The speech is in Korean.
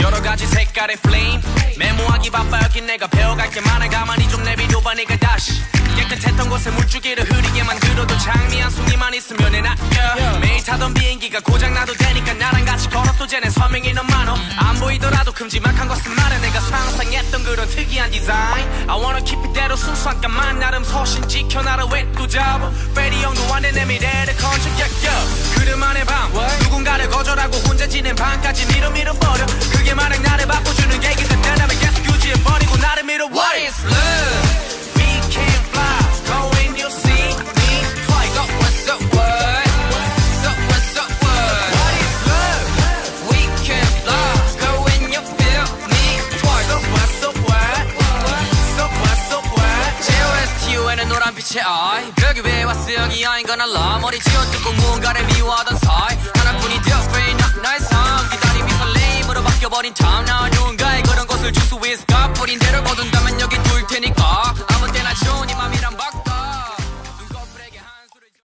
여러 가지 색깔의 flame 메모하기 바빠 여긴 내가 배워갈 게 많아 가만히 좀 내비둬봐 네가 다시 깨끗했던 곳에 물줄기를 흐리게 만들어도 장미 한 송이만 있으면 애 낚여 매일 타던 비행기가 고장나도 되니까 나랑 같이 걸어도 쟤네 서명이 너무 많어 안 보이더라도 큼지막한 것은 많아 내가 상상했던 그런 특이한 디자인 I wanna keep 이대로 순수한 까만 나름 소신 지켜 나를 왜 또 잡아 페리 형도 안돼 내 미래를 건져 그들만의 밤 누군가를 거절하고 혼자 지낸 밤까지 밀어버려 그게 만약 나를 바꿔주는 계기 같다면 계속 유지해버리고 나를 밀어 What is love? We can fly Go and you'll see me twice So what's up what? So what's up what? What is love? We can fly Go and you feel me twice So what's up what? So what's up what? JOSTUN은 노란빛의 eye 벽 위에 왔어 여기 아닌 건 알아 머리 쥐어뜯고 무언가를 미워하던